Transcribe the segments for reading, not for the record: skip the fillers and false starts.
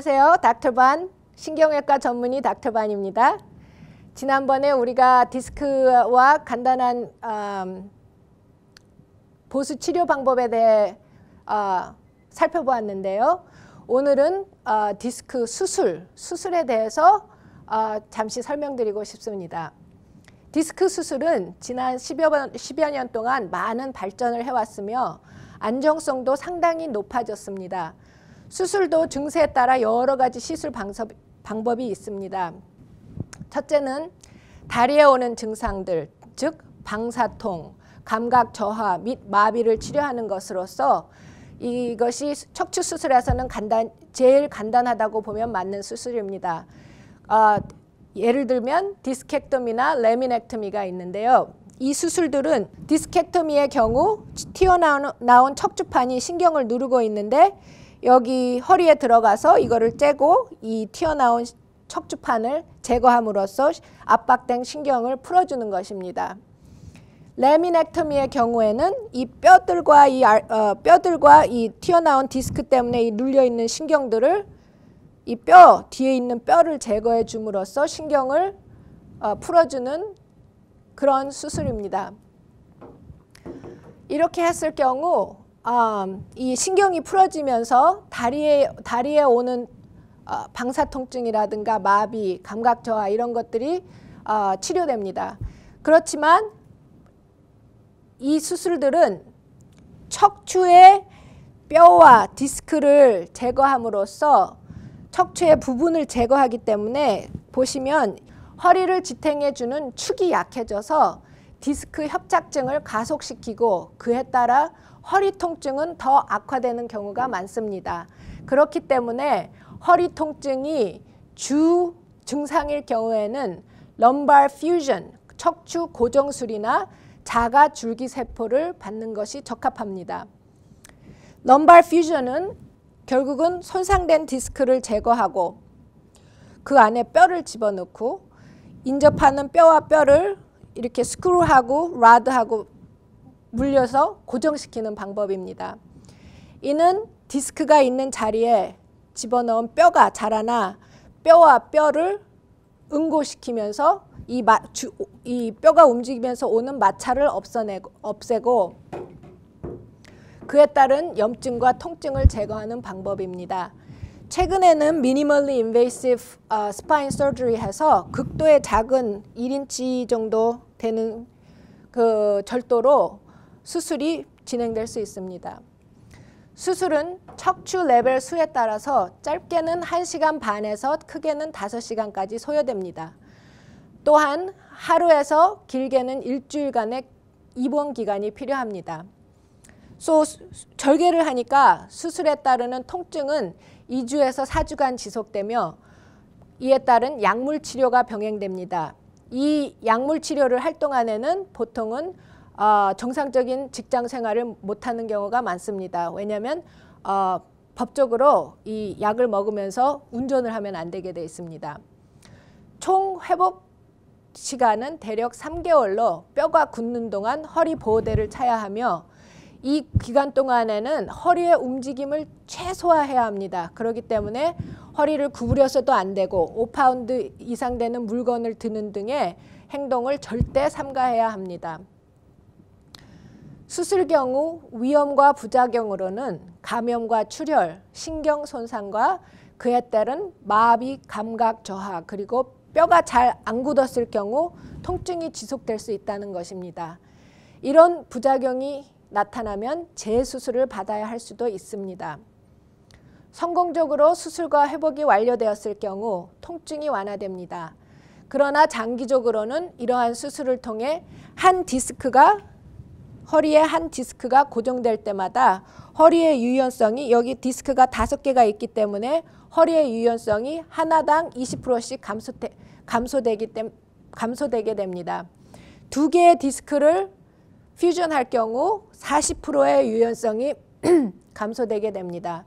안녕하세요. 닥터 반, 신경외과 전문의 닥터 반입니다. 지난번에 우리가 디스크와 간단한 보수 치료 방법에 대해 살펴보았는데요. 오늘은 디스크 수술에 대해서 잠시 설명드리고 싶습니다. 디스크 수술은 지난 10여 년 동안 많은 발전을 해왔으며 안정성도 상당히 높아졌습니다. 수술도 증세에 따라 여러 가지 시술 방법이 있습니다. 첫째는 다리에 오는 증상들, 즉 방사통, 감각 저하 및 마비를 치료하는 것으로서 이것이 척추 수술에서는 제일 간단하다고 보면 맞는 수술입니다. 예를 들면 디스펙토미나 레미넥토미가 있는데요. 이 수술들은 디스펙토미의 경우 튀어나온 척추판이 신경을 누르고 있는데 여기 허리에 들어가서 이거를 째고 이 튀어나온 척추판을 제거함으로써 압박된 신경을 풀어주는 것입니다. 레미넥토미의 경우에는 이 뼈들과 이 튀어나온 디스크 때문에 이 눌려 있는 신경들을 이 뼈 뒤에 있는 뼈를 제거해 줌으로써 신경을 풀어주는 그런 수술입니다. 이렇게 했을 경우 이 신경이 풀어지면서 다리에 오는 방사통증이라든가 마비, 감각 저하 이런 것들이 치료됩니다. 그렇지만 이 수술들은 척추의 뼈와 디스크를 제거함으로써 척추의 부분을 제거하기 때문에 보시면 허리를 지탱해주는 축이 약해져서 디스크 협착증을 가속시키고 그에 따라 허리 통증은 더 악화되는 경우가 많습니다. 그렇기 때문에 허리 통증이 주 증상일 경우에는 lumbar fusion, 척추 고정술이나 자가 줄기세포를 받는 것이 적합합니다. lumbar fusion은 결국은 손상된 디스크를 제거하고 그 안에 뼈를 집어넣고 인접하는 뼈와 뼈를 이렇게 스크루하고 라드하고 물려서 고정시키는 방법입니다. 이는 디스크가 있는 자리에 집어넣은 뼈가 자라나 뼈와 뼈를 응고시키면서 이 뼈가 움직이면서 오는 마찰을 없애고 그에 따른 염증과 통증을 제거하는 방법입니다. 최근에는 minimally invasive spine surgery 해서 극도의 작은 1인치 정도 되는 그 절도로 수술이 진행될 수 있습니다. 수술은 척추 레벨 수에 따라서 짧게는 1시간 반에서 크게는 5시간까지 소요됩니다. 또한 하루에서 길게는 일주일간의 입원 기간이 필요합니다. 절개를 하니까 수술에 따르는 통증은 2주에서 4주간 지속되며 이에 따른 약물 치료가 병행됩니다. 이 약물 치료를 할 동안에는 보통은 정상적인 직장 생활을 못하는 경우가 많습니다. 왜냐하면 법적으로 이 약을 먹으면서 운전을 하면 안 되게 되어 있습니다. 총 회복 시간은 대략 3개월로 뼈가 굳는 동안 허리 보호대를 차야 하며 이 기간 동안에는 허리의 움직임을 최소화해야 합니다. 그렇기 때문에 허리를 구부려서도 안 되고 5파운드 이상 되는 물건을 드는 등의 행동을 절대 삼가해야 합니다. 수술 경우 위험과 부작용으로는 감염과 출혈, 신경 손상과 그에 따른 마비, 감각 저하 그리고 뼈가 잘 안 굳었을 경우 통증이 지속될 수 있다는 것입니다. 이런 부작용이 나타나면 재수술을 받아야 할 수도 있습니다. 성공적으로 수술과 회복이 완료되었을 경우 통증이 완화됩니다. 그러나 장기적으로는 이러한 수술을 통해 허리에 한 디스크가 고정될 때마다 허리의 유연성이 여기 디스크가 5개가 있기 때문에 허리의 유연성이 하나당 20%씩 감소되게 됩니다. 2개의 디스크를 퓨전할 경우 40%의 유연성이 감소되게 됩니다.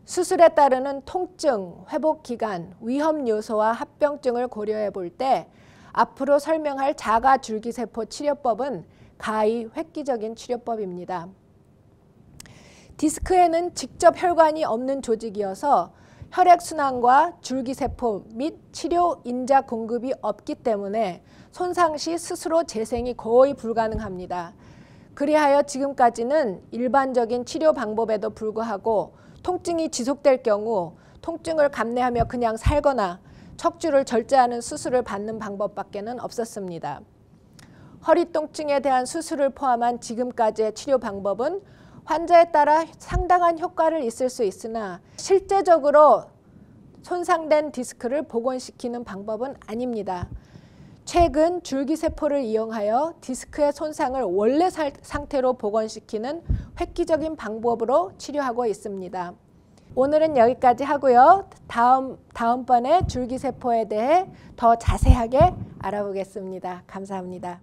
수술에 따르는 통증, 회복 기간, 위험 요소와 합병증을 고려해 볼 때 앞으로 설명할 자가 줄기세포 치료법은 가히 획기적인 치료법입니다. 디스크에는 직접 혈관이 없는 조직이어서 혈액순환과 줄기세포 및 치료 인자 공급이 없기 때문에 손상 시 스스로 재생이 거의 불가능합니다. 그리하여 지금까지는 일반적인 치료 방법에도 불구하고 통증이 지속될 경우 통증을 감내하며 그냥 살거나 척추를 절제하는 수술을 받는 방법밖에는 없었습니다. 허리 통증에 대한 수술을 포함한 지금까지의 치료 방법은 환자에 따라 상당한 효과를 있을 수 있으나 실제적으로 손상된 디스크를 복원시키는 방법은 아닙니다. 최근 줄기세포를 이용하여 디스크의 손상을 원래 상태로 복원시키는 획기적인 방법으로 치료하고 있습니다. 오늘은 여기까지 하고요. 다음번에 줄기세포에 대해 더 자세하게 알아보겠습니다. 감사합니다.